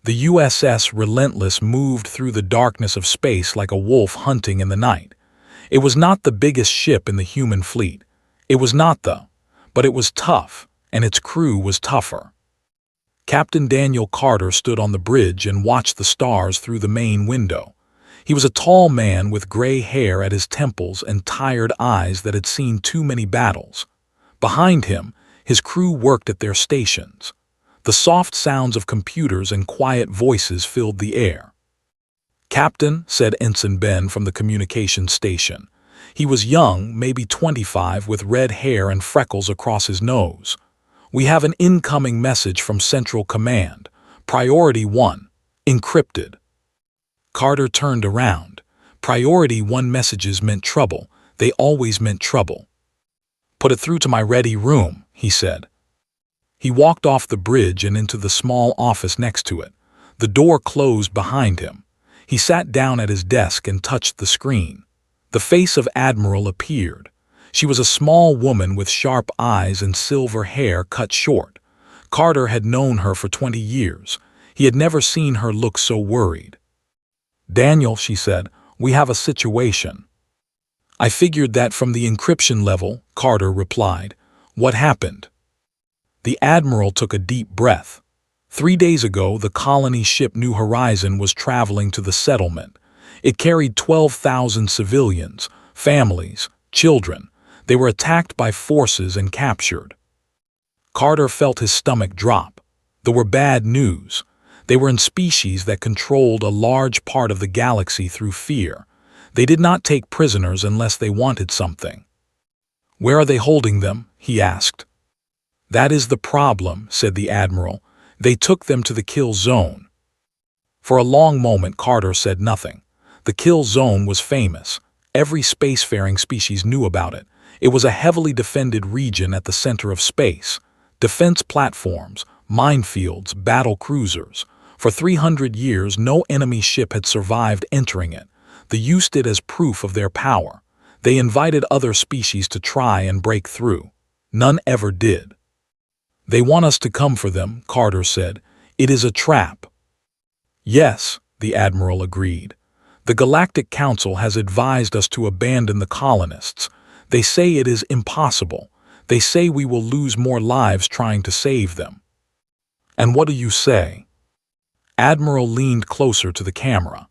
The USS Relentless moved through the darkness of space like a wolf hunting in the night. It was not the biggest ship in the human fleet. It was not but it was tough, and its crew was tougher. Captain Daniel Carter stood on the bridge and watched the stars through the main window. He was a tall man with gray hair at his temples and tired eyes that had seen too many battles. Behind him, his crew worked at their stations. The soft sounds of computers and quiet voices filled the air. "Captain," said Ensign Ben from the communications station. He was young, maybe 25, with red hair and freckles across his nose. "We have an incoming message from Central Command. Priority 1. Encrypted." Carter turned around. Priority 1 messages meant trouble. They always meant trouble. "Put it through to my ready room," he said. He walked off the bridge and into the small office next to it. The door closed behind him. He sat down at his desk and touched the screen. The face of Admiral appeared. She was a small woman with sharp eyes and silver hair cut short. Carter had known her for 20 years. He had never seen her look so worried. "Daniel," she said, "we have a situation." "I figured that from the encryption level," Carter replied. "What happened?" The Admiral took a deep breath. 3 days ago, the colony ship New Horizon was traveling to the settlement. It carried 12,000 civilians, families, children. They were attacked by forces and captured. Carter felt his stomach drop. There were bad news. They were in species that controlled a large part of the galaxy through fear. They did not take prisoners unless they wanted something. "Where are they holding them?" he asked. "That is the problem," said the Admiral. "They took them to the kill zone." For a long moment Carter said nothing. The kill zone was famous. Every spacefaring species knew about it. It was a heavily defended region at the center of space. Defense platforms, minefields, battle cruisers. For 300 years no enemy ship had survived entering it. They used it as proof of their power. They invited other species to try and break through. None ever did. "They want us to come for them," Carter said. "It is a trap." "Yes," the Admiral agreed. "The Galactic Council has advised us to abandon the colonists. They say it is impossible. They say we will lose more lives trying to save them." "And what do you say?" Admiral leaned closer to the camera.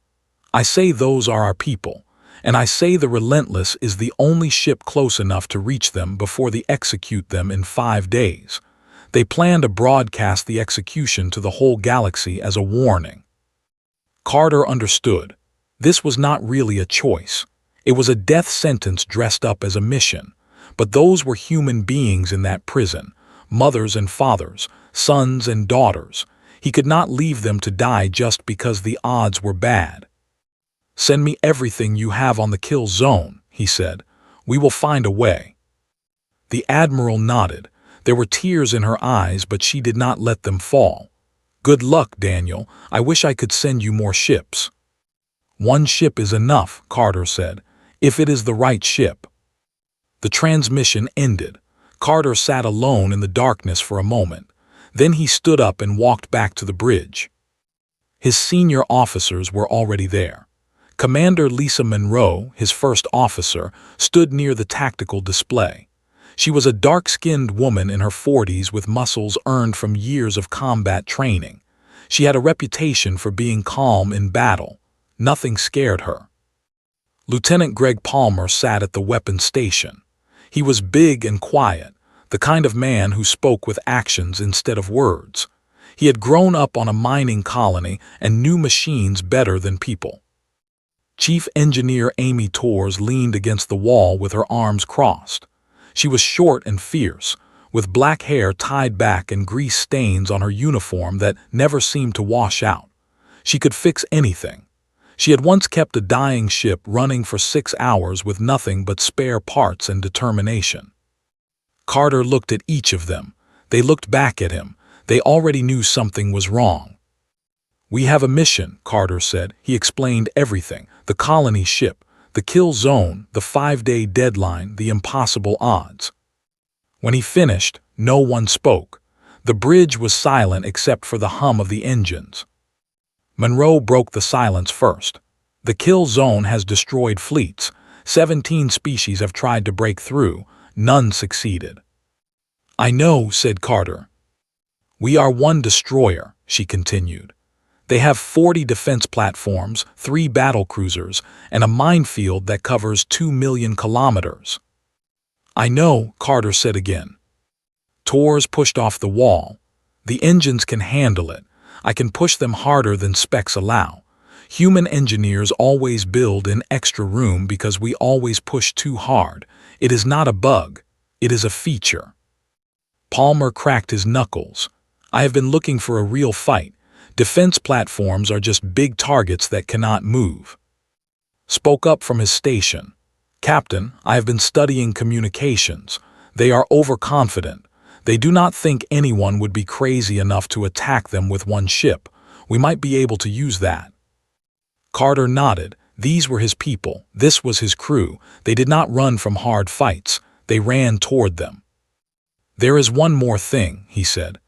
"I say those are our people, and I say the Relentless is the only ship close enough to reach them before they execute them in 5 days. They plan to broadcast the execution to the whole galaxy as a warning." Carter understood. This was not really a choice. It was a death sentence dressed up as a mission. But those were human beings in that prison, mothers and fathers, sons and daughters. He could not leave them to die just because the odds were bad. "Send me everything you have on the kill zone," he said. "We will find a way." The Admiral nodded. There were tears in her eyes, but she did not let them fall. "Good luck, Daniel. I wish I could send you more ships." "One ship is enough," Carter said, "if it is the right ship." The transmission ended. Carter sat alone in the darkness for a moment. Then he stood up and walked back to the bridge. His senior officers were already there. Commander Lisa Monroe, his first officer, stood near the tactical display. She was a dark-skinned woman in her 40s with muscles earned from years of combat training. She had a reputation for being calm in battle. Nothing scared her. Lieutenant Greg Palmer sat at the weapons station. He was big and quiet, the kind of man who spoke with actions instead of words. He had grown up on a mining colony and knew machines better than people. Chief Engineer Amy Torres leaned against the wall with her arms crossed. She was short and fierce, with black hair tied back and grease stains on her uniform that never seemed to wash out. She could fix anything. She had once kept a dying ship running for 6 hours with nothing but spare parts and determination. Carter looked at each of them. They looked back at him. They already knew something was wrong. "We have a mission," Carter said. He explained everything: the colony ship, the kill zone, the 5-day deadline, the impossible odds. When he finished, no one spoke. The bridge was silent except for the hum of the engines. Monroe broke the silence first. The kill zone has destroyed fleets. 17 species have tried to break through. None succeeded. I know, said Carter. We are one destroyer, she continued. They have 40 defense platforms, 3 battle cruisers, and a minefield that covers 2 million kilometers. I know, Carter said again. Tors pushed off the wall. The engines can handle it. I can push them harder than specs allow. Human engineers always build in extra room because we always push too hard. It is not a bug. It is a feature. Palmer cracked his knuckles. I have been looking for a real fight. Defense platforms are just big targets that cannot move. Spoke up from his station. Captain, I have been studying communications. They are overconfident. They do not think anyone would be crazy enough to attack them with one ship. We might be able to use that. Carter nodded. These were his people. This was his crew. They did not run from hard fights. They ran toward them. There is one more thing, he said.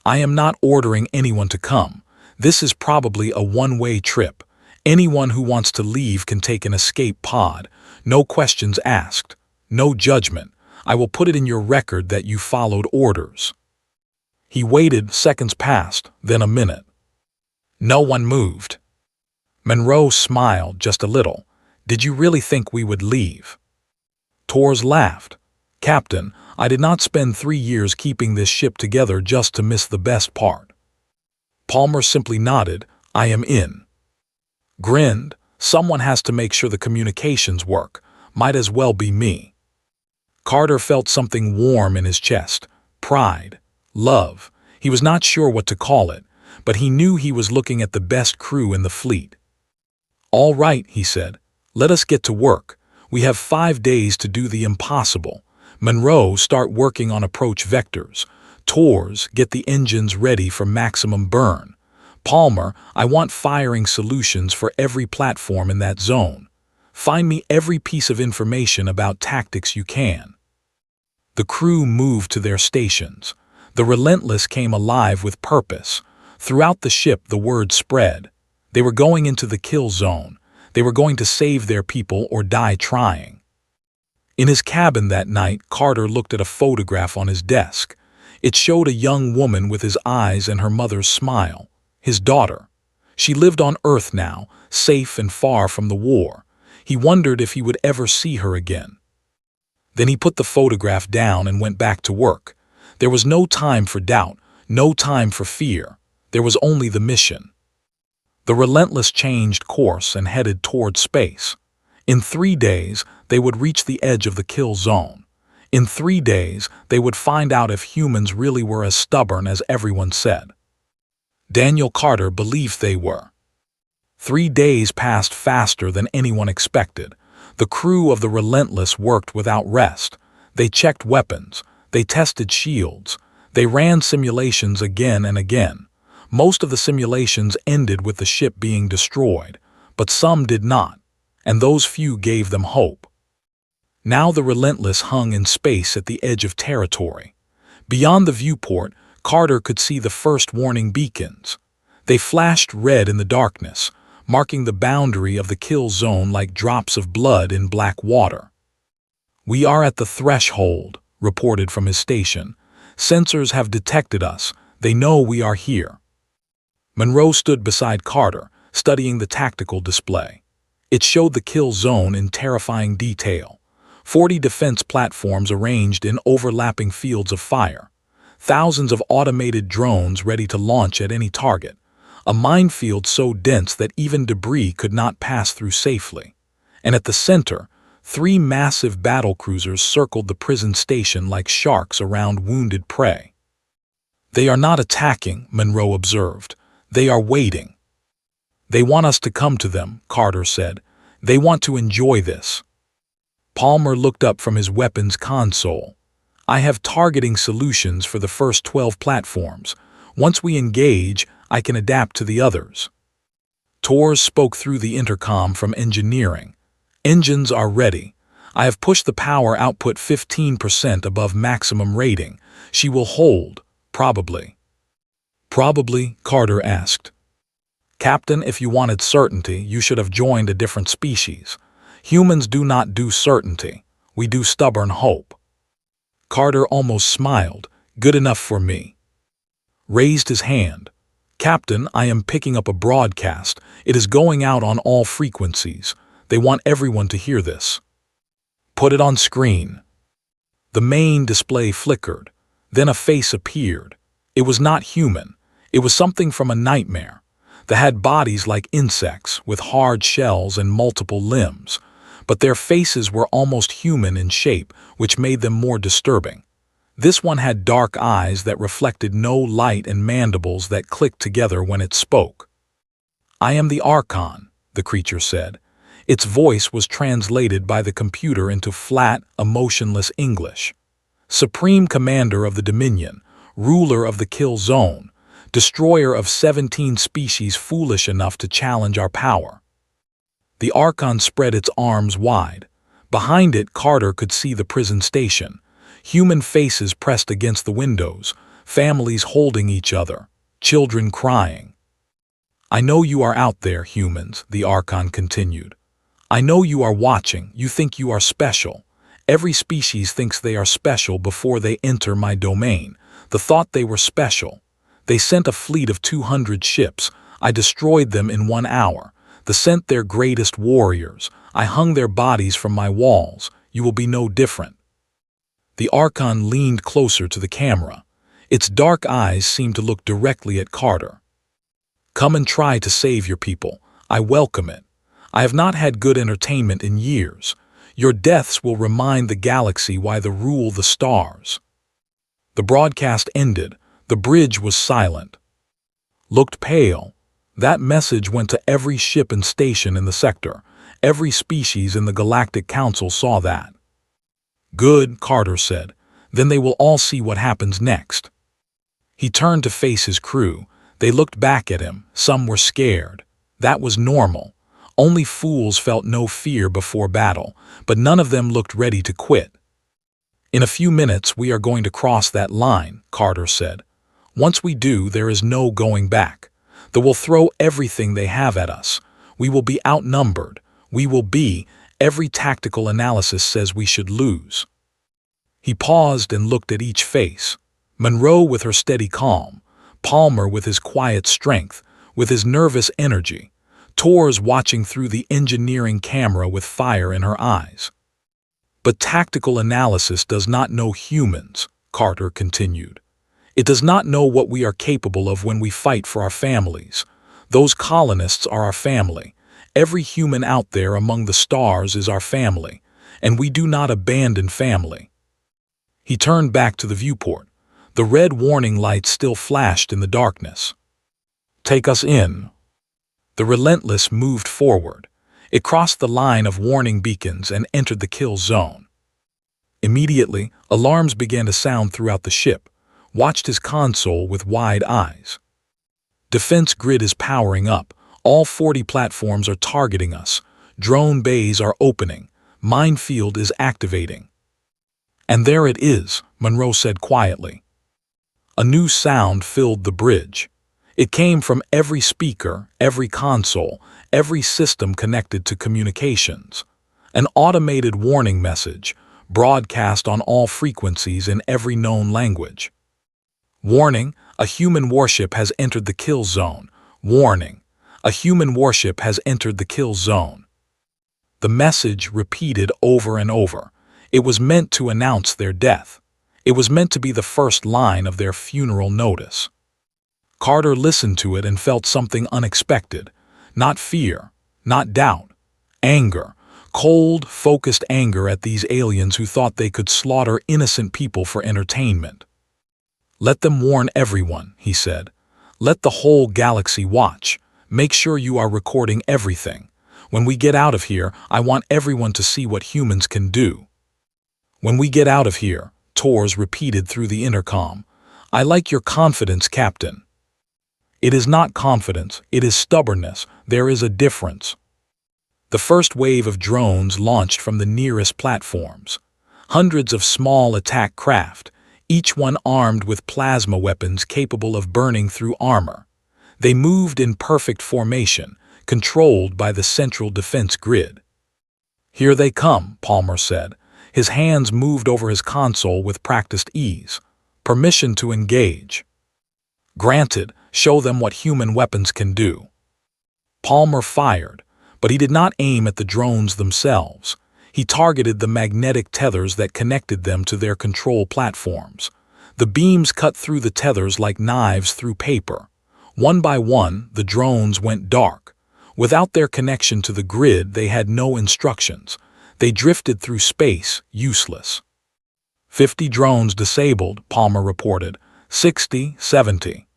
I am not ordering anyone to come. This is probably a one-way trip. Anyone who wants to leave can take an escape pod. No questions asked. No judgment. I will put it in your record that you followed orders. He waited. Seconds passed, then a minute. No one moved. Monroe smiled just a little. Did you really think we would leave? Tors laughed. Captain, I did not spend 3 years keeping this ship together just to miss the best part. Palmer simply nodded. I am in. Grinned. Someone has to make sure the communications work. Might as well be me. Carter felt something warm in his chest. Pride. Love. He was not sure what to call it, but he knew he was looking at the best crew in the fleet. All right, he said. Let us get to work. We have 5 days to do the impossible. Monroe, start working on approach vectors. Tors, get the engines ready for maximum burn. Palmer, I want firing solutions for every platform in that zone. Find me every piece of information about tactics you can. The crew moved to their stations. The Relentless came alive with purpose. Throughout the ship the word spread. They were going into the kill zone. They were going to save their people or die trying. In his cabin that night, Carter looked at a photograph on his desk. It showed a young woman with his eyes and her mother's smile. His daughter. She lived on Earth now, safe and far from the war. He wondered if he would ever see her again. Then he put the photograph down and went back to work. There was no time for doubt, no time for fear. There was only the mission. The Relentless changed course and headed toward space. In 3 days, they would reach the edge of the kill zone. In 3 days, they would find out if humans really were as stubborn as everyone said. Daniel Carter believed they were. 3 days passed faster than anyone expected. The crew of the Relentless worked without rest. They checked weapons. They tested shields. They ran simulations again and again. Most of the simulations ended with the ship being destroyed, but some did not, and those few gave them hope. Now the Relentless hung in space at the edge of territory. Beyond the viewport, Carter could see the first warning beacons. They flashed red in the darkness, marking the boundary of the kill zone like drops of blood in black water. We are at the threshold, reported from his station. Sensors have detected us. They know we are here. Monroe stood beside Carter, studying the tactical display. It showed the kill zone in terrifying detail. 40 defense platforms arranged in overlapping fields of fire. Thousands of automated drones ready to launch at any target. A minefield so dense that even debris could not pass through safely. And at the center, 3 massive battle cruisers circled the prison station like sharks around wounded prey. They are not attacking, Monroe observed. They are waiting. They want us to come to them, Carter said. They want to enjoy this. Palmer looked up from his weapons console. I have targeting solutions for the first 12 platforms. Once we engage, I can adapt to the others. Tors spoke through the intercom from engineering. Engines are ready. I have pushed the power output 15% above maximum rating. She will hold, probably. Probably, Carter asked. Captain, if you wanted certainty, you should have joined a different species. Humans do not do certainty. We do stubborn hope. Carter almost smiled. Good enough for me. Raised his hand. Captain, I am picking up a broadcast. It is going out on all frequencies. They want everyone to hear this. Put it on screen. The main display flickered. Then a face appeared. It was not human. It was something from a nightmare. They had bodies like insects, with hard shells and multiple limbs. But their faces were almost human in shape, which made them more disturbing. This one had dark eyes that reflected no light and mandibles that clicked together when it spoke. I am the Archon, the creature said. Its voice was translated by the computer into flat, emotionless English. Supreme Commander of the Dominion, ruler of the Kill Zone, destroyer of 17 species foolish enough to challenge our power. The Archon spread its arms wide. Behind it, Carter could see the prison station. Human faces pressed against the windows, families holding each other, children crying. I know you are out there, humans, the Archon continued. I know you are watching. You think you are special. Every species thinks they are special before they enter my domain. The thought they were special. They sent a fleet of 200 ships. I destroyed them in 1 hour. They sent their greatest warriors. I hung their bodies from my walls. You will be no different. The Archon leaned closer to the camera. Its dark eyes seemed to look directly at Carter. Come and try to save your people. I welcome it. I have not had good entertainment in years. Your deaths will remind the galaxy why they rule the stars. The broadcast ended. The bridge was silent. Looked pale. That message went to every ship and station in the sector. Every species in the Galactic Council saw that. Good, Carter said. Then they will all see what happens next. He turned to face his crew. They looked back at him. Some were scared. That was normal. Only fools felt no fear before battle, but none of them looked ready to quit. In a few minutes we are going to cross that line, Carter said. Once we do, there is no going back. They will throw everything they have at us. We will be outnumbered. We will be. Every tactical analysis says we should lose. He paused and looked at each face. Monroe with her steady calm, Palmer with his quiet strength, with his nervous energy, Torres watching through the engineering camera with fire in her eyes. But tactical analysis does not know humans, Carter continued. It does not know what we are capable of when we fight for our families. Those colonists are our family. Every human out there among the stars is our family, and we do not abandon family. He turned back to the viewport. The red warning lights still flashed in the darkness. Take us in. The Relentless moved forward. It crossed the line of warning beacons and entered the kill zone. Immediately, alarms began to sound throughout the ship. Watched his console with wide eyes. Defense grid is powering up. All 40 platforms are targeting us. Drone bays are opening. Minefield is activating. And there it is, Monroe said quietly. A new sound filled the bridge. It came from every speaker, every console, every system connected to communications. An automated warning message, broadcast on all frequencies in every known language. Warning, a human warship has entered the kill zone. Warning, a human warship has entered the kill zone. The message repeated over and over. It was meant to announce their death. It was meant to be the first line of their funeral notice. Carter listened to it and felt something unexpected. Not fear, not doubt. Anger. Cold, focused anger at these aliens who thought they could slaughter innocent people for entertainment. Let them warn everyone, he said. Let the whole galaxy watch. Make sure you are recording everything. When we get out of here, I want everyone to see what humans can do. When we get out of here, Torres repeated through the intercom. I like your confidence, Captain. It is not confidence, it is stubbornness. There is a difference. The first wave of drones launched from the nearest platforms. Hundreds of small attack craft, each one armed with plasma weapons capable of burning through armor. They moved in perfect formation, controlled by the central defense grid. "Here they come," Palmer said. His hands moved over his console with practiced ease. "Permission to engage." "Granted, show them what human weapons can do." Palmer fired, but he did not aim at the drones themselves. He targeted the magnetic tethers that connected them to their control platforms. The beams cut through the tethers like knives through paper. One by one, the drones went dark. Without their connection to the grid, they had no instructions. They drifted through space, useless. 50 drones disabled, Palmer reported. 60, 70.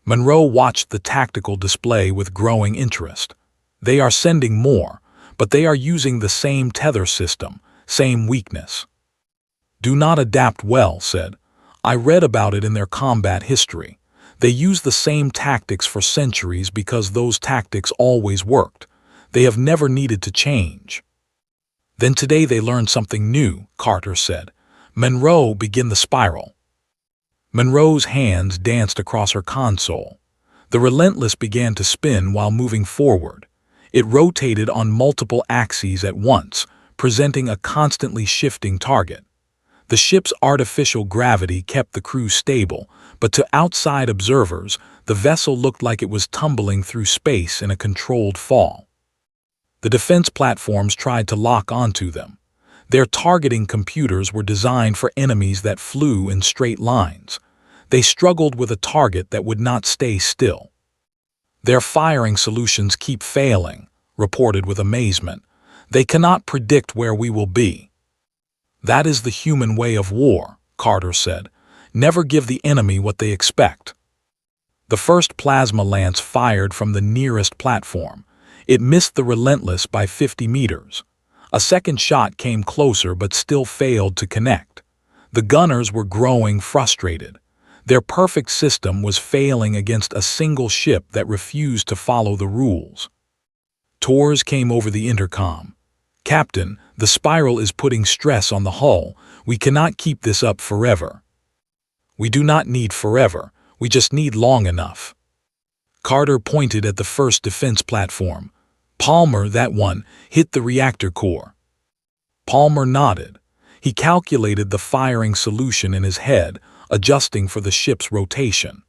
Monroe watched the tactical display with growing interest. They are sending more, but they are using the same tether system, same weakness. "Do not adapt well," said. "I read about it in their combat history. They use the same tactics for centuries because those tactics always worked. They have never needed to change." "Then today they learned something new," Carter said. "Monroe, begin the spiral." Monroe's hands danced across her console. The Relentless began to spin while moving forward. It rotated on multiple axes at once, presenting a constantly shifting target. The ship's artificial gravity kept the crew stable, but to outside observers, the vessel looked like it was tumbling through space in a controlled fall. The defense platforms tried to lock onto them. Their targeting computers were designed for enemies that flew in straight lines. They struggled with a target that would not stay still. "Their firing solutions keep failing," reported with amazement. "They cannot predict where we will be." "That is the human way of war," Carter said. "Never give the enemy what they expect." The first plasma lance fired from the nearest platform. It missed the Relentless by 50 meters. A second shot came closer but still failed to connect. The gunners were growing frustrated. Their perfect system was failing against a single ship that refused to follow the rules. Torres came over the intercom. "Captain, the spiral is putting stress on the hull. We cannot keep this up forever." "We do not need forever. We just need long enough." Carter pointed at the first defense platform. "Palmer, that one, hit the reactor core." Palmer nodded. He calculated the firing solution in his head, adjusting for the ship's rotation.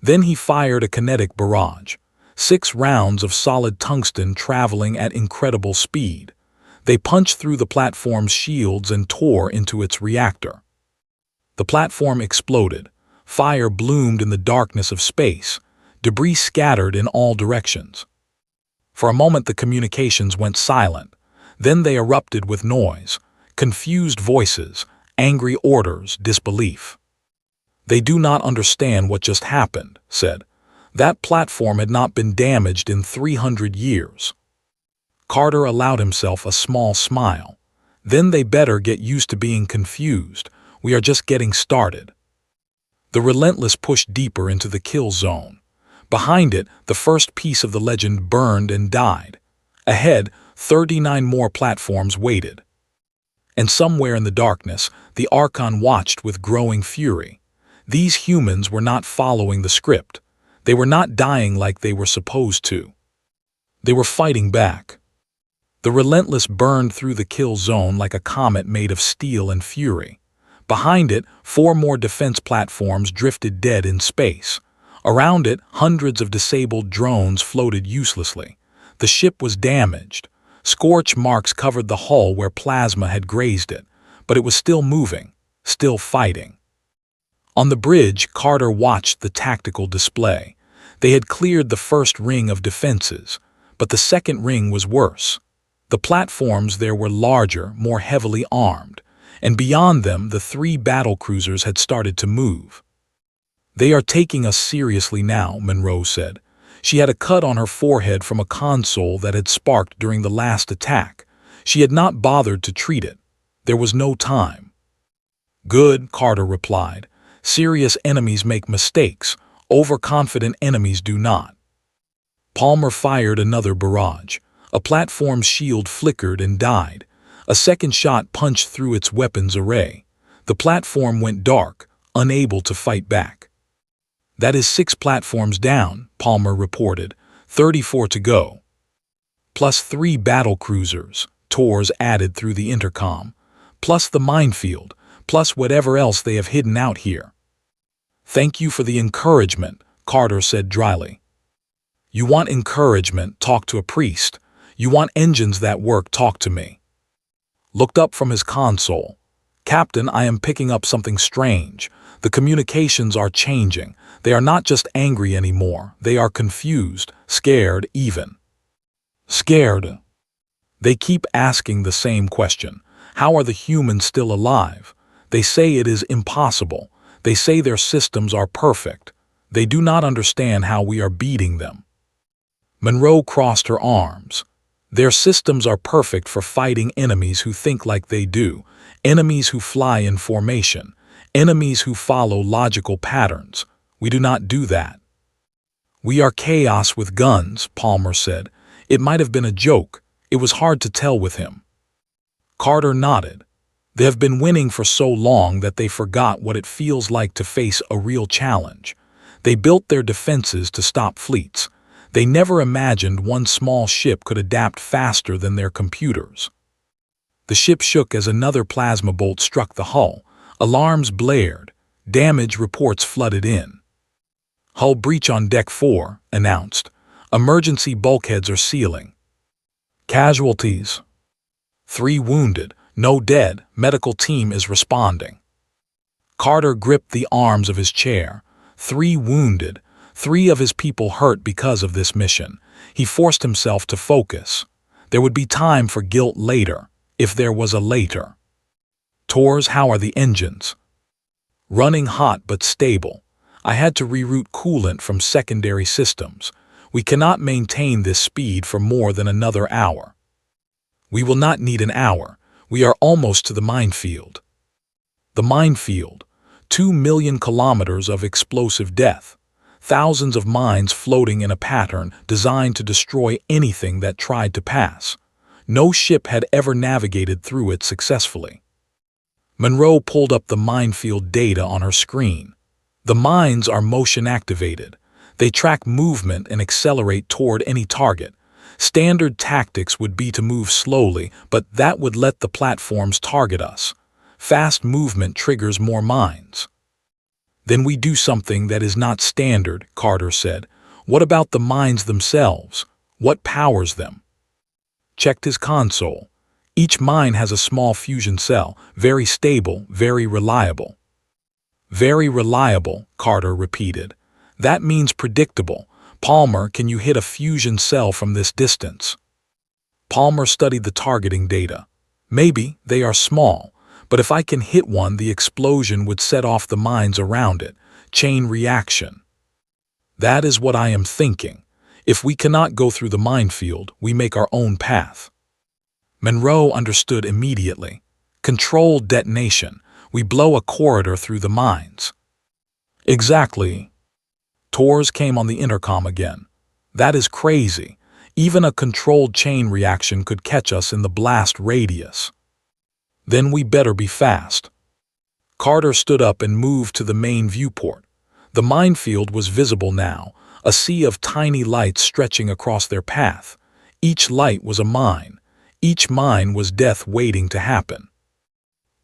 Then he fired a kinetic barrage. 6 rounds of solid tungsten traveling at incredible speed. They punched through the platform's shields and tore into its reactor. The platform exploded. Fire bloomed in the darkness of space. Debris scattered in all directions. For a moment the communications went silent. Then they erupted with noise. Confused voices, angry orders, disbelief. "They do not understand what just happened," said. "That platform had not been damaged in 300 years. Carter allowed himself a small smile. "Then they better get used to being confused. We are just getting started." The Relentless pushed deeper into the kill zone. Behind it, the first piece of the legend burned and died. Ahead, 39 more platforms waited. And somewhere in the darkness, the Archon watched with growing fury. These humans were not following the script. They were not dying like they were supposed to. They were fighting back. The Relentless burned through the kill zone like a comet made of steel and fury. Behind it, 4 more defense platforms drifted dead in space. Around it, hundreds of disabled drones floated uselessly. The ship was damaged. Scorch marks covered the hull where plasma had grazed it, but it was still moving, still fighting. On the bridge, Carter watched the tactical display. They had cleared the first ring of defenses, but the second ring was worse. The platforms there were larger, more heavily armed, and beyond them the 3 battlecruisers had started to move. "They are taking us seriously now," Monroe said. She had a cut on her forehead from a console that had sparked during the last attack. She had not bothered to treat it. There was no time. "Good," Carter replied. "Serious enemies make mistakes. Overconfident enemies do not." Palmer fired another barrage. A platform's shield flickered and died. A second shot punched through its weapons array. The platform went dark, unable to fight back. That is 6 platforms down, Palmer reported. 34 to go. Plus 3 battle cruisers, Tors added through the intercom. Plus the minefield, plus whatever else they have hidden out here. Thank you for the encouragement, Carter said dryly. You want encouragement, talk to a priest. You want engines that work, talk to me. Looked up from his console. Captain, I am picking up something strange. The communications are changing. They are not just angry anymore. They are confused, scared even. Scared. They keep asking the same question. How are the humans still alive? They say it is impossible. They say their systems are perfect. They do not understand how we are beating them. Monroe crossed her arms. Their systems are perfect for fighting enemies who think like they do, enemies who fly in formation, enemies who follow logical patterns. We do not do that. We are chaos with guns, Palmer said. It might have been a joke. It was hard to tell with him. Carter nodded. They have been winning for so long that they forgot what it feels like to face a real challenge. They built their defenses to stop fleets. They never imagined one small ship could adapt faster than their computers. The ship shook as another plasma bolt struck the hull. Alarms blared. Damage reports flooded in. Hull breach on Deck 4, announced. Emergency bulkheads are sealing. Casualties. 3 wounded, no dead. Medical team is responding. Carter gripped the arms of his chair. 3 wounded. 3 of his people hurt because of this mission. He forced himself to focus. There would be time for guilt later, if there was a later. Tors, how are the engines? Running hot but stable. I had to reroute coolant from secondary systems. We cannot maintain this speed for more than another hour. We will not need an hour. We are almost to the minefield. The minefield. 2 million kilometers of explosive death. Thousands of mines floating in a pattern designed to destroy anything that tried to pass. No ship had ever navigated through it successfully. Monroe pulled up the minefield data on her screen. The mines are motion-activated. They track movement and accelerate toward any target. Standard tactics would be to move slowly, but that would let the platforms target us. Fast movement triggers more mines. Then we do something that is not standard, Carter said. What about the mines themselves? What powers them? Checked his console. Each mine has a small fusion cell, very stable, very reliable. Very reliable, Carter repeated. That means predictable. Palmer, can you hit a fusion cell from this distance? Palmer studied the targeting data. Maybe, they are small. But if I can hit one, the explosion would set off the mines around it. Chain reaction. That is what I am thinking. If we cannot go through the minefield, we make our own path. Monroe understood immediately. Controlled detonation. We blow a corridor through the mines. Exactly. Tors came on the intercom again. That is crazy. Even a controlled chain reaction could catch us in the blast radius. Then we better be fast. Carter stood up and moved to the main viewport. The minefield was visible now, a sea of tiny lights stretching across their path. Each light was a mine. Each mine was death waiting to happen.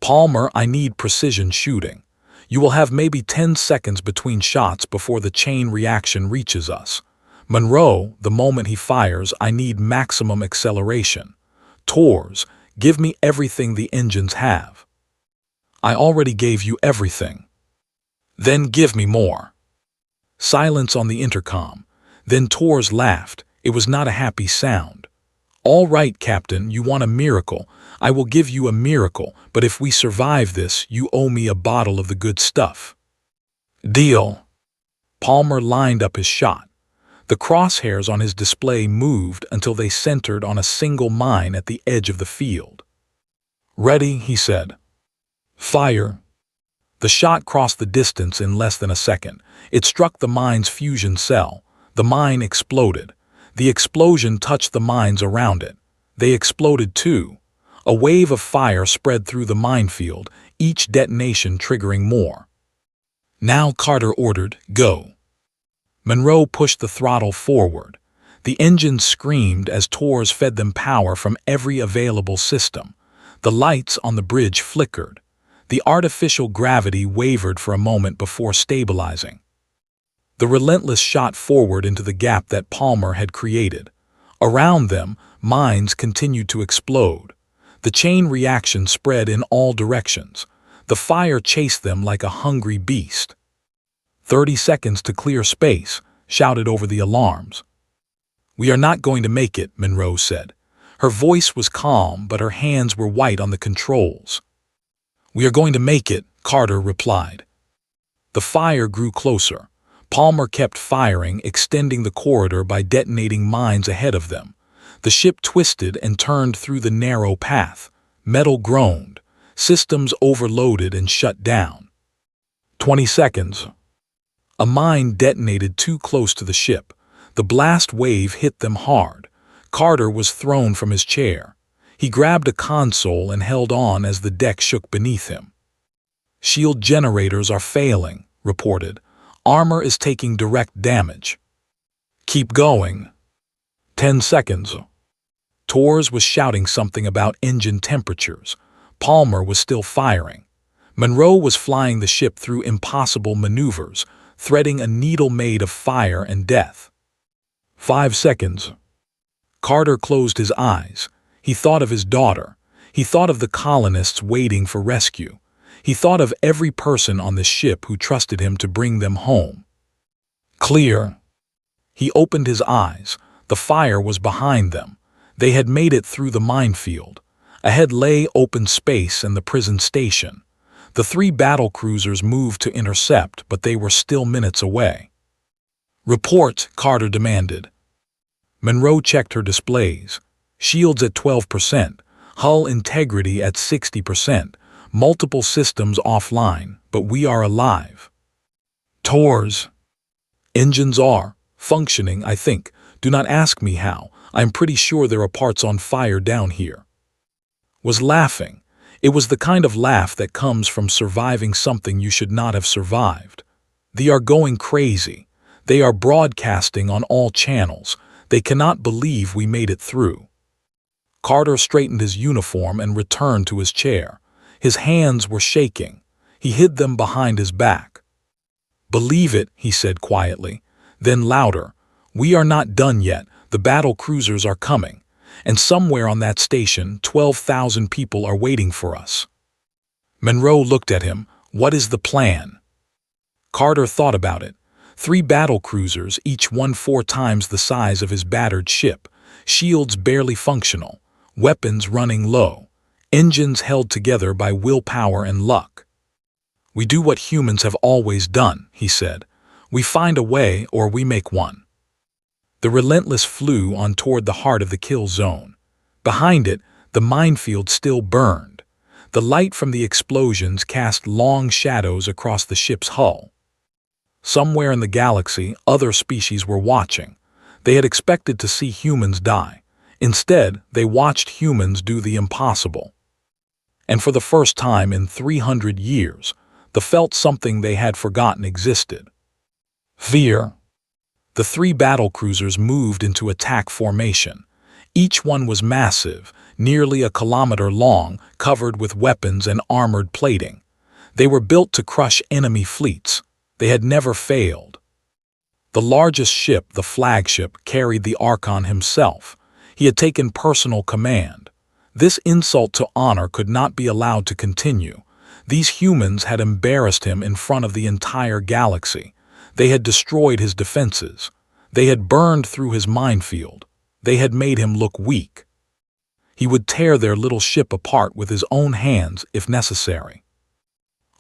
Palmer, I need precision shooting. You will have maybe 10 seconds between shots before the chain reaction reaches us. Monroe, the moment he fires, I need maximum acceleration. Tors, give me everything the engines have. I already gave you everything. Then give me more. Silence on the intercom. Then Tors laughed. It was not a happy sound. All right, Captain, you want a miracle. I will give you a miracle, but if we survive this, you owe me a bottle of the good stuff. Deal. Palmer lined up his shot. The crosshairs on his display moved until they centered on a single mine at the edge of the field. Ready, he said. Fire. The shot crossed the distance in less than a second. It struck the mine's fusion cell. The mine exploded. The explosion touched the mines around it. They exploded too. A wave of fire spread through the minefield, each detonation triggering more. Now Carter ordered, go. Monroe pushed the throttle forward. The engines screamed as Tors fed them power from every available system. The lights on the bridge flickered. The artificial gravity wavered for a moment before stabilizing. The Relentless shot forward into the gap that Palmer had created. Around them, mines continued to explode. The chain reaction spread in all directions. The fire chased them like a hungry beast. 30 seconds to clear space, shouted over the alarms. We are not going to make it, Monroe said. Her voice was calm, but her hands were white on the controls. We are going to make it, Carter replied. The fire grew closer. Palmer kept firing, extending the corridor by detonating mines ahead of them. The ship twisted and turned through the narrow path. Metal groaned. Systems overloaded and shut down. 20 seconds. A mine detonated too close to the ship. The blast wave hit them hard. Carter was thrown from his chair. He grabbed a console and held on as the deck shook beneath him. Shield generators are failing, reported. Armor is taking direct damage. Keep going. 10 seconds. Tors was shouting something about engine temperatures. Palmer was still firing. Monroe was flying the ship through impossible maneuvers, threading a needle made of fire and death. 5 seconds. Carter closed his eyes. He thought of his daughter. He thought of the colonists waiting for rescue. He thought of every person on the ship who trusted him to bring them home. Clear. He opened his eyes. The fire was behind them. They had made it through the minefield. Ahead lay open space and the prison station. The 3 battle cruisers moved to intercept, but they were still minutes away. Report, Carter demanded. Monroe checked her displays. Shields at 12%, hull integrity at 60%, multiple systems offline, but we are alive. Tors. Engines are functioning, I think. Do not ask me how. I'm pretty sure there are parts on fire down here. Was laughing. It was the kind of laugh that comes from surviving something you should not have survived. They are going crazy. They are broadcasting on all channels. They cannot believe we made it through. Carter straightened his uniform and returned to his chair. His hands were shaking. He hid them behind his back. Believe it, he said quietly. Then louder. We are not done yet. The battle cruisers are coming. And somewhere on that station, 12,000 people are waiting for us. Monroe looked at him. What is the plan? Carter thought about it. 3 battle cruisers, each one 4 times the size of his battered ship. Shields barely functional. Weapons running low. Engines held together by willpower and luck. We do what humans have always done, he said. We find a way or we make one. The Relentless flew on toward the heart of the kill zone. Behind it, the minefield still burned. The light from the explosions cast long shadows across the ship's hull. Somewhere in the galaxy, other species were watching. They had expected to see humans die. Instead, they watched humans do the impossible. And for the first time in 300 years, they felt something they had forgotten existed. Fear. The 3 battle cruisers moved into attack formation. Each one was massive, nearly a kilometer long, covered with weapons and armored plating. They were built to crush enemy fleets. They had never failed. The largest ship, the flagship, carried the Archon himself. He had taken personal command. This insult to honor could not be allowed to continue. These humans had embarrassed him in front of the entire galaxy. They had destroyed his defenses. They had burned through his minefield. They had made him look weak. He would tear their little ship apart with his own hands if necessary.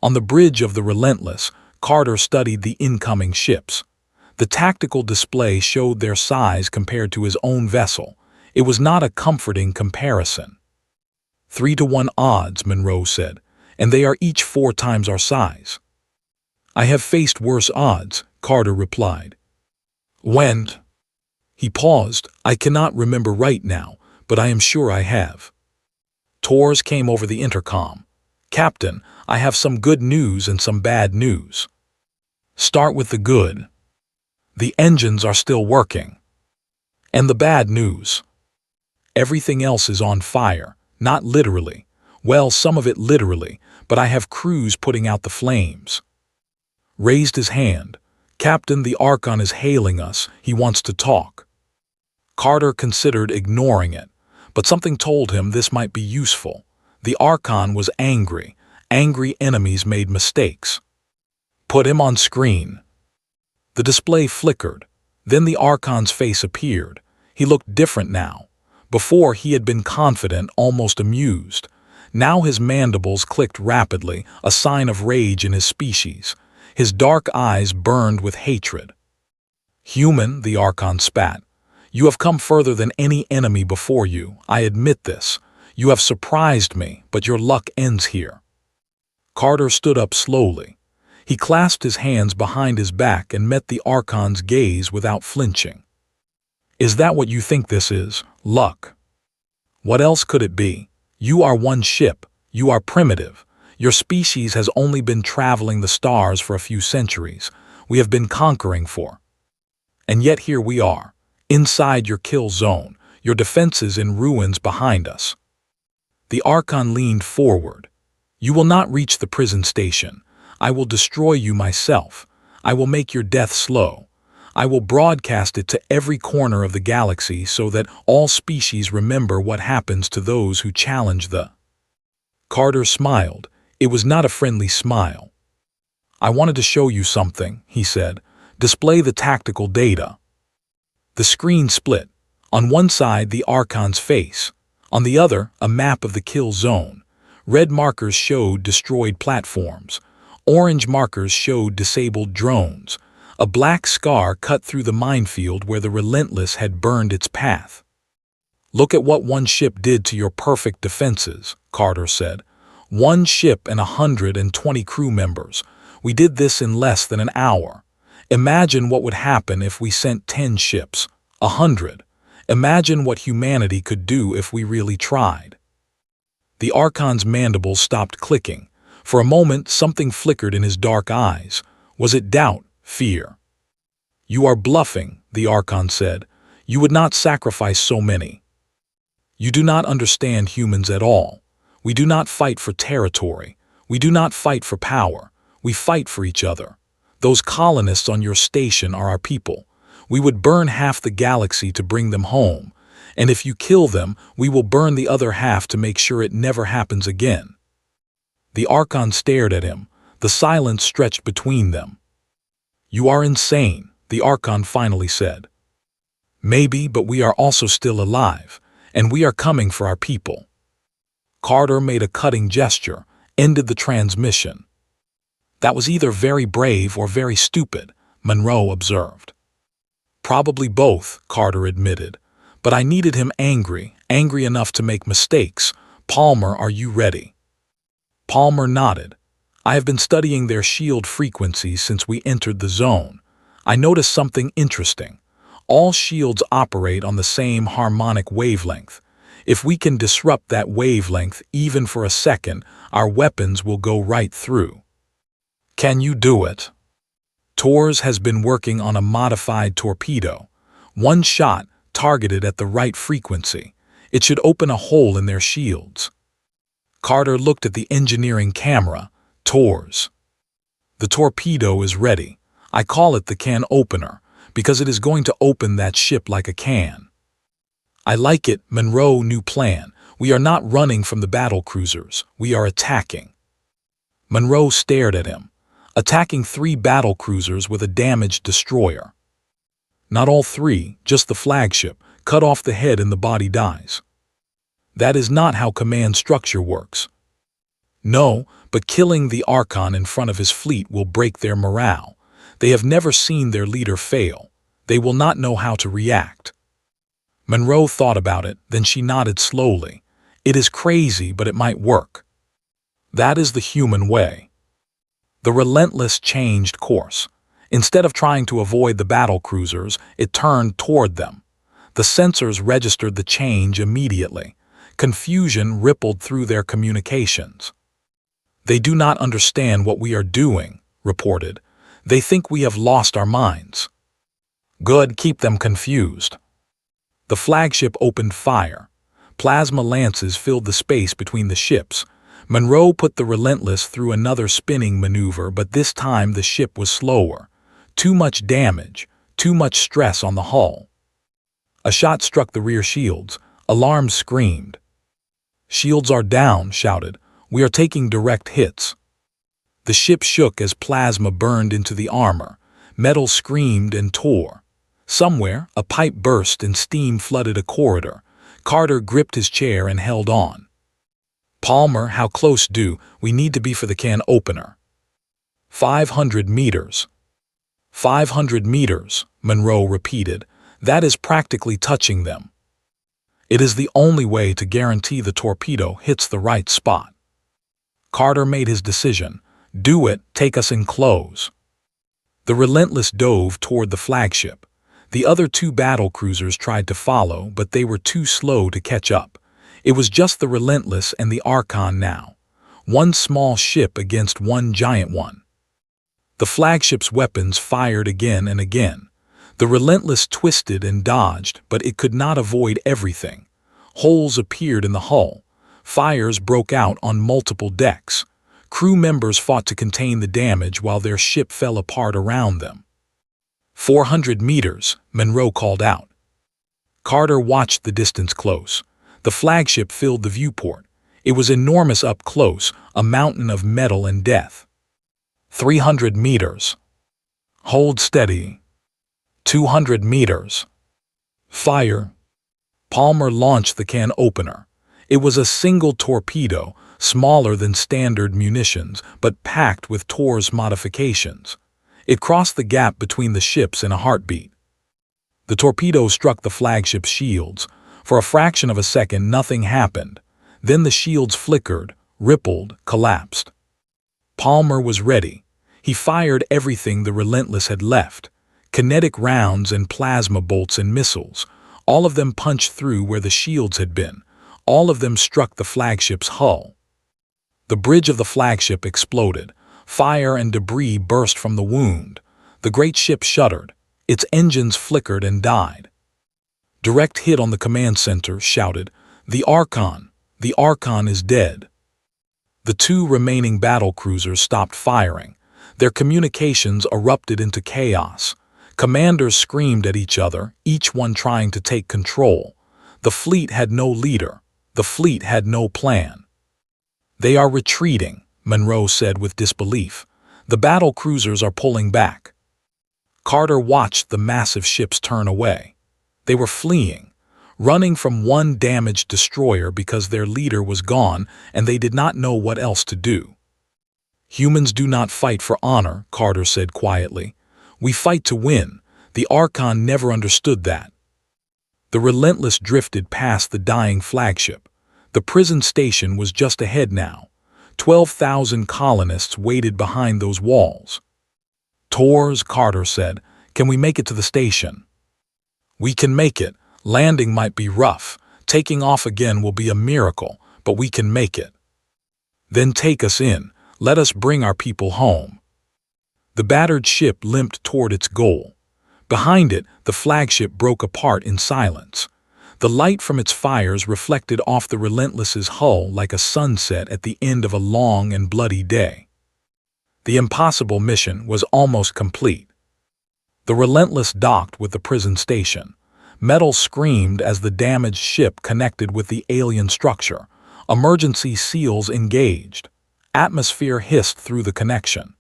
On the bridge of the Relentless, Carter studied the incoming ships. The tactical display showed their size compared to his own vessel. It was not a comforting comparison. 3-to-1 odds, Monroe said, and they are each 4 times our size. I have faced worse odds, Carter replied. When? He paused. I cannot remember right now, but I am sure I have. Tors came over the intercom. Captain, I have some good news and some bad news. Start with the good. The engines are still working. And the bad news. Everything else is on fire, not literally. Well, some of it literally, but I have crews putting out the flames. Raised his hand. Captain, the Archon is hailing us. He wants to talk. Carter considered ignoring it, but something told him this might be useful. The Archon was angry. Angry enemies made mistakes. Put him on screen. The display flickered. Then the Archon's face appeared. He looked different now. Before, he had been confident, almost amused. Now his mandibles clicked rapidly, a sign of rage in his species. His dark eyes burned with hatred. Human, the Archon spat. You have come further than any enemy before you. I admit this. You have surprised me, but your luck ends here. Carter stood up slowly. He clasped his hands behind his back and met the Archon's gaze without flinching. Is that what you think this is? Luck? What else could it be? You are one ship. You are primitive. Your species has only been traveling the stars for a few centuries. We have been conquering for. And yet here we are, inside your kill zone, your defenses in ruins behind us. The Archon leaned forward. You will not reach the prison station. I will destroy you myself. I will make your death slow. I will broadcast it to every corner of the galaxy so that all species remember what happens to those who challenge the... Carter smiled. It was not a friendly smile. I wanted to show you something, he said. Display the tactical data. The screen split. On one side, the Archon's face. On the other, a map of the kill zone. Red markers showed destroyed platforms. Orange markers showed disabled drones. A black scar cut through the minefield where the Relentless had burned its path. Look at what one ship did to your perfect defenses, Carter said. One ship and 120 crew members. We did this in less than an hour. Imagine what would happen if we sent 10 ships, 100. Imagine what humanity could do if we really tried. The Archon's mandibles stopped clicking. For a moment, something flickered in his dark eyes. Was it doubt? Fear? You are bluffing, the Archon said. You would not sacrifice so many. You do not understand humans at all. We do not fight for territory. We do not fight for power. We fight for each other. Those colonists on your station are our people. We would burn half the galaxy to bring them home. And if you kill them, we will burn the other half to make sure it never happens again. The Archon stared at him. The silence stretched between them. You are insane, the Archon finally said. Maybe, but we are also still alive, and we are coming for our people. Carter made a cutting gesture, ended the transmission. That was either very brave or very stupid, Monroe observed. Probably both, Carter admitted. But I needed him angry enough to make mistakes. Palmer, are you ready? Palmer nodded. I have been studying their shield frequencies since we entered the zone. I noticed something interesting. All shields operate on the same harmonic wavelength. If we can disrupt that wavelength even for a second, our weapons will go right through. Can you do it? Tors has been working on a modified torpedo. One shot, targeted at the right frequency. It should open a hole in their shields. Carter looked at the engineering camera. Tors. The torpedo is ready. I call it the can opener, because it is going to open that ship like a can. I like it, Monroe. New plan. We are not running from the battle cruisers. We are attacking. Monroe stared at him. Attacking 3 battle cruisers with a damaged destroyer. Not all 3, just the flagship. Cut off the head and the body dies. That is not how command structure works. No, but killing the Archon in front of his fleet will break their morale. They have never seen their leader fail. They will not know how to react. Monroe thought about it, then she nodded slowly. It is crazy, but it might work. That is the human way. The Relentless changed course. Instead of trying to avoid the battle cruisers, it turned toward them. The sensors registered the change immediately. Confusion rippled through their communications. They do not understand what we are doing, reported. They think we have lost our minds. Good, keep them confused. The flagship opened fire. Plasma lances filled the space between the ships. Monroe put the Relentless through another spinning maneuver, but this time the ship was slower. Too much damage, too much stress on the hull. A shot struck the rear shields. Alarms screamed. "Shields are down," shouted. "We are taking direct hits." The ship shook as plasma burned into the armor. Metal screamed and tore. Somewhere, a pipe burst and steam flooded a corridor. Carter gripped his chair and held on. "Palmer, how close do we need to be for the can opener?" 500 meters. 500 meters, Monroe repeated. "That is practically touching them." "It is the only way to guarantee the torpedo hits the right spot." Carter made his decision. "Do it, take us in close." The Relentless dove toward the flagship. The other two battle cruisers tried to follow, but they were too slow to catch up. It was just the Relentless and the Archon now. One small ship against one giant one. The flagship's weapons fired again and again. The Relentless twisted and dodged, but it could not avoid everything. Holes appeared in the hull. Fires broke out on multiple decks. Crew members fought to contain the damage while their ship fell apart around them. 400 meters, Monroe called out. Carter watched the distance close. The flagship filled the viewport. It was enormous up close, a mountain of metal and death. 300 meters. Hold steady. 200 meters. Fire. Palmer launched the can opener. It was a single torpedo, smaller than standard munitions, but packed with Tor's modifications. It crossed the gap between the ships in a heartbeat. The torpedo struck the flagship's shields. For a fraction of a second, nothing happened. Then the shields flickered, rippled, collapsed. Palmer was ready. He fired everything the Relentless had left. Kinetic rounds and plasma bolts and missiles. All of them punched through where the shields had been. All of them struck the flagship's hull. The bridge of the flagship exploded. Fire and debris burst from the wound. The great ship shuddered. Its engines flickered and died. "Direct hit on the command center," shouted. The Archon is dead." The two remaining battle cruisers stopped firing. Their communications erupted into chaos. Commanders screamed at each other, each one trying to take control. The fleet had no leader. The fleet had no plan. "They are retreating," Monroe said with disbelief. "The battle cruisers are pulling back." Carter watched the massive ships turn away. They were fleeing, running from one damaged destroyer because their leader was gone and they did not know what else to do. "Humans do not fight for honor," Carter said quietly. "We fight to win." The Archon never understood that. The Relentless drifted past the dying flagship. The prison station was just ahead now. 12,000 colonists waited behind those walls. "Tors," Carter said, "can we make it to the station?" "We can make it. Landing might be rough. Taking off again will be a miracle, but we can make it." "Then take us in. Let us bring our people home." The battered ship limped toward its goal. Behind it, the flagship broke apart in silence. The light from its fires reflected off the Relentless's hull like a sunset at the end of a long and bloody day. The impossible mission was almost complete. The Relentless docked with the prison station. Metal screamed as the damaged ship connected with the alien structure. Emergency seals engaged. Atmosphere hissed through the connection.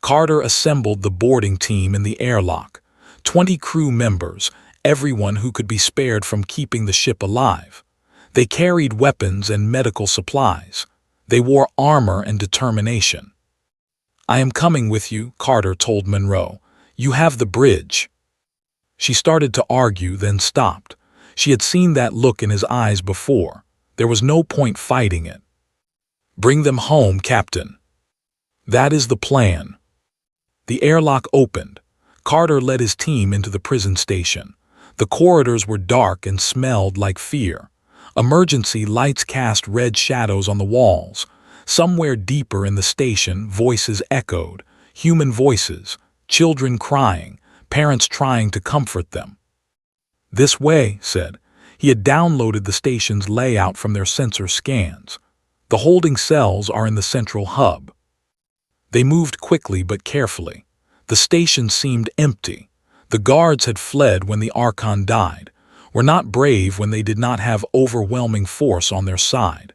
Carter assembled the boarding team in the airlock. 20 crew members, everyone who could be spared from keeping the ship alive. They carried weapons and medical supplies. They wore armor and determination. "I am coming with you," Carter told Monroe. "You have the bridge." She started to argue, then stopped. She had seen that look in his eyes before. There was no point fighting it. "Bring them home, Captain." "That is the plan." The airlock opened. Carter led his team into the prison station. The corridors were dark and smelled like fear. Emergency lights cast red shadows on the walls. Somewhere deeper in the station, voices echoed. Human voices, children crying, parents trying to comfort them. "This way," said. He had downloaded the station's layout from their sensor scans. "The holding cells are in the central hub." They moved quickly but carefully. The station seemed empty. The guards had fled when the Archon died, were not brave when they did not have overwhelming force on their side.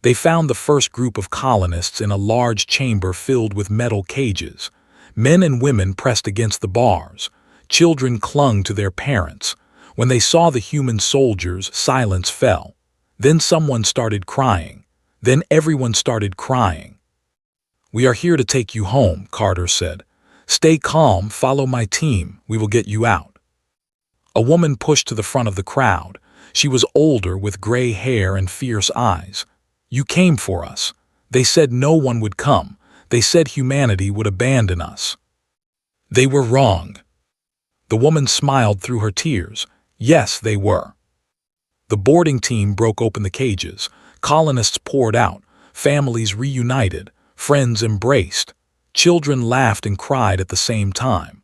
They found the first group of colonists in a large chamber filled with metal cages. Men and women pressed against the bars. Children clung to their parents. When they saw the human soldiers, silence fell. Then someone started crying. Then everyone started crying. "We are here to take you home," Carter said. "Stay calm, follow my team, we will get you out." A woman pushed to the front of the crowd. She was older, with gray hair and fierce eyes. "You came for us. They said no one would come. They said humanity would abandon us." They were wrong. The woman smiled through her tears. Yes, they were. The boarding team broke open the cages. Colonists poured out. Families reunited. Friends embraced. Children laughed and cried at the same time.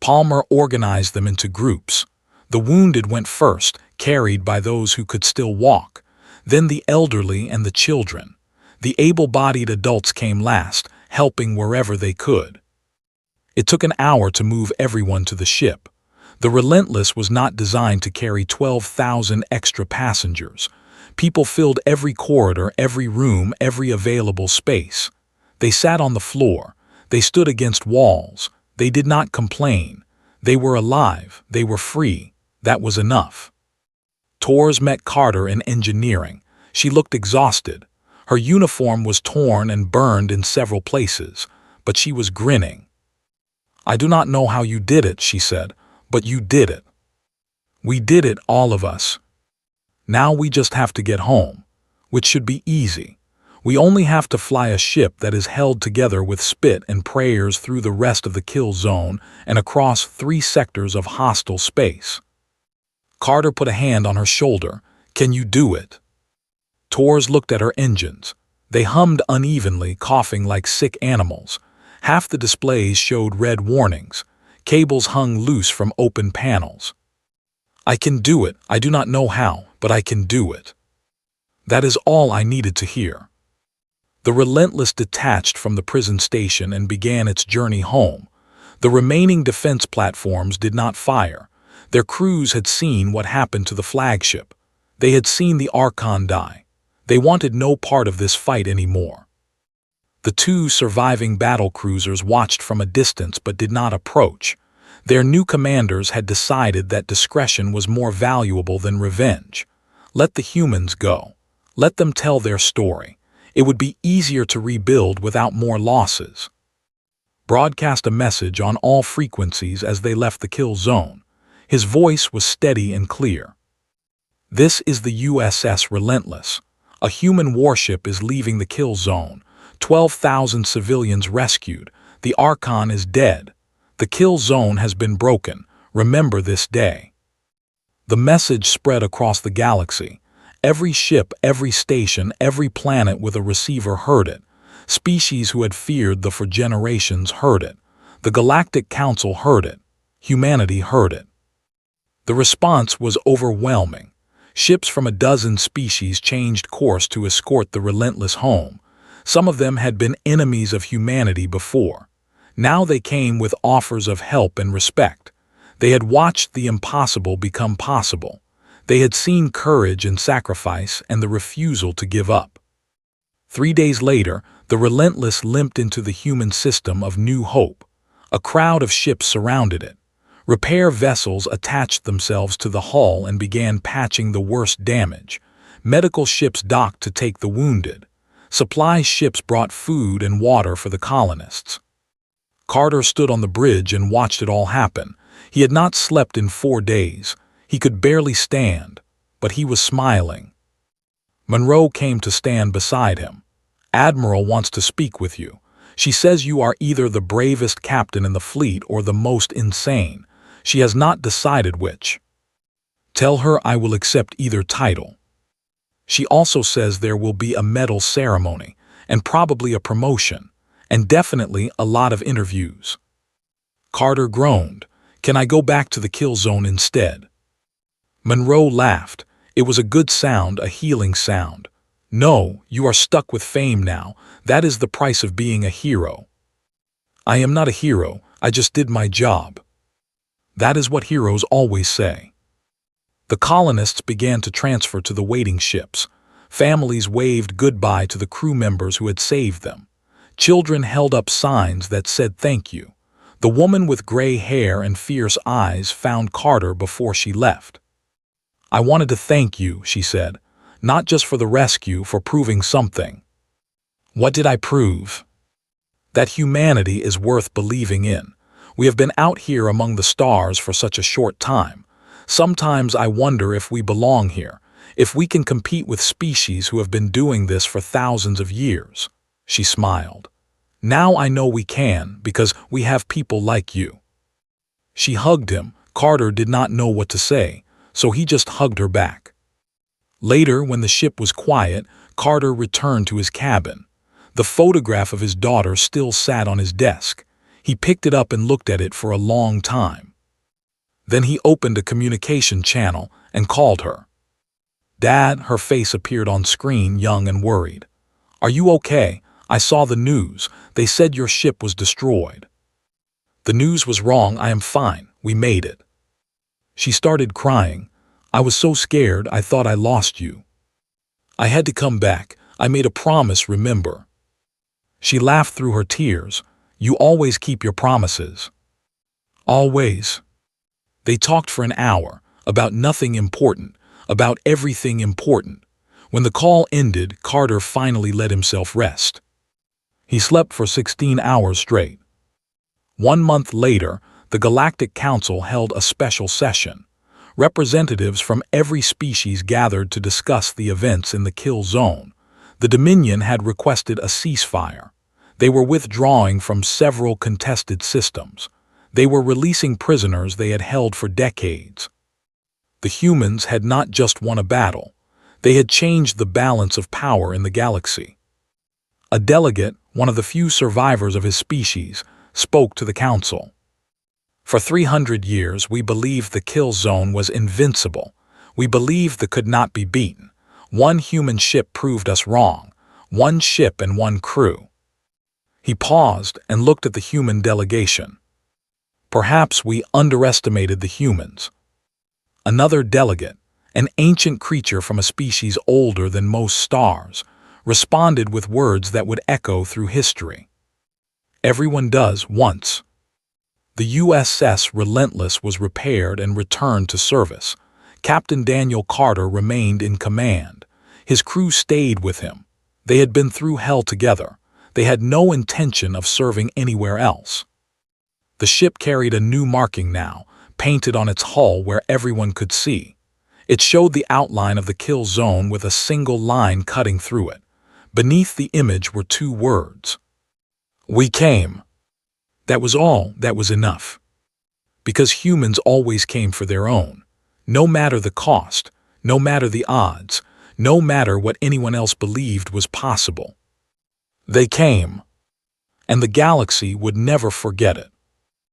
Palmer organized them into groups. The wounded went first, carried by those who could still walk. Then the elderly and the children. The able-bodied adults came last, helping wherever they could. It took an hour to move everyone to the ship. The Relentless was not designed to carry 12,000 extra passengers. People filled every corridor, every room, every available space. They sat on the floor. They stood against walls. They did not complain. They were alive. They were free. That was enough. Torres met Carter in engineering. She looked exhausted. Her uniform was torn and burned in several places, but she was grinning. "I do not know how you did it," she said, "but you did it. We did it, all of us. Now we just have to get home, which should be easy. We only have to fly a ship that is held together with spit and prayers through the rest of the kill zone and across 3 sectors of hostile space." Carter put a hand on her shoulder. "Can you do it?" Torres looked at her engines. They hummed unevenly, coughing like sick animals. Half the displays showed red warnings. Cables hung loose from open panels. "I can do it. I do not know how, but I can do it." That is all I needed to hear. The Relentless detached from the prison station and began its journey home. The remaining defense platforms did not fire. Their crews had seen what happened to the flagship. They had seen the Archon die. They wanted no part of this fight anymore. The 2 surviving battle cruisers watched from a distance but did not approach. Their new commanders had decided that discretion was more valuable than revenge. Let the humans go. Let them tell their story. It would be easier to rebuild without more losses. Broadcast a message on all frequencies as they left the kill zone. His voice was steady and clear. "This is the USS Relentless. A human warship is leaving the kill zone. 12,000 civilians rescued. The Archon is dead. The kill zone has been broken. Remember this day." The message spread across the galaxy. Every ship, every station, every planet with a receiver heard it. Species who had feared for generations heard it. The Galactic Council heard it. Humanity heard it. The response was overwhelming. Ships from a dozen species changed course to escort the Relentless home. Some of them had been enemies of humanity before. Now they came with offers of help and respect. They had watched the impossible become possible. They had seen courage and sacrifice and the refusal to give up. 3 days later, the Relentless limped into the human system of New Hope. A crowd of ships surrounded it. Repair vessels attached themselves to the hull and began patching the worst damage. Medical ships docked to take the wounded. Supply ships brought food and water for the colonists. Carter stood on the bridge and watched it all happen. He had not slept in 4 days. He could barely stand, but he was smiling. Monroe came to stand beside him. "Admiral wants to speak with you. She says you are either the bravest captain in the fleet or the most insane. She has not decided which. Tell her I will accept either title. She also says there will be a medal ceremony, and probably a promotion, and definitely a lot of interviews." Carter groaned. "Can I go back to the kill zone instead?" Monroe laughed. It was a good sound, a healing sound. "No, you are stuck with fame now. That is the price of being a hero." "I am not a hero, I just did my job." That is what heroes always say. The colonists began to transfer to the waiting ships. Families waved goodbye to the crew members who had saved them. Children held up signs that said thank you. The woman with gray hair and fierce eyes found Carter before she left. "I wanted to thank you," she said, "not just for the rescue, for proving something." "What did I prove?" "That humanity is worth believing in. We have been out here among the stars for such a short time. Sometimes I wonder if we belong here, if we can compete with species who have been doing this for thousands of years." She smiled. "Now I know we can, because we have people like you." She hugged him. Carter did not know what to say, so he just hugged her back. Later, when the ship was quiet, Carter returned to his cabin. The photograph of his daughter still sat on his desk. He picked it up and looked at it for a long time. Then he opened a communication channel and called her. "Dad," her face appeared on screen, young and worried. "Are you okay? I saw the news. They said your ship was destroyed." "The news was wrong. I am fine. We made it." She started crying. "I was so scared. I thought I lost you. I had to come back. I made a promise, remember?" She laughed through her tears. "You always keep your promises." "Always." They talked for an hour, about nothing important, about everything important. When the call ended, Carter finally let himself rest. He slept for 16 hours straight. 1 month later, the Galactic Council held a special session. Representatives from every species gathered to discuss the events in the kill zone. The Dominion had requested a ceasefire. They were withdrawing from several contested systems. They were releasing prisoners they had held for decades. The humans had not just won a battle. They had changed the balance of power in the galaxy. A delegate, one of the few survivors of his species, spoke to the council. "For 300 years, we believed the kill zone was invincible. We believed it could not be beaten. One human ship proved us wrong. One ship and one crew." He paused and looked at the human delegation. "Perhaps we underestimated the humans." Another delegate, an ancient creature from a species older than most stars, responded with words that would echo through history. "Everyone does once." The USS Relentless was repaired and returned to service. Captain Daniel Carter remained in command. His crew stayed with him. They had been through hell together. They had no intention of serving anywhere else. The ship carried a new marking now, painted on its hull where everyone could see. It showed the outline of the kill zone with a single line cutting through it. Beneath the image were 2 words. "We came." That was all. That was enough. Because humans always came for their own. No matter the cost, no matter the odds, no matter what anyone else believed was possible. They came. And the galaxy would never forget it.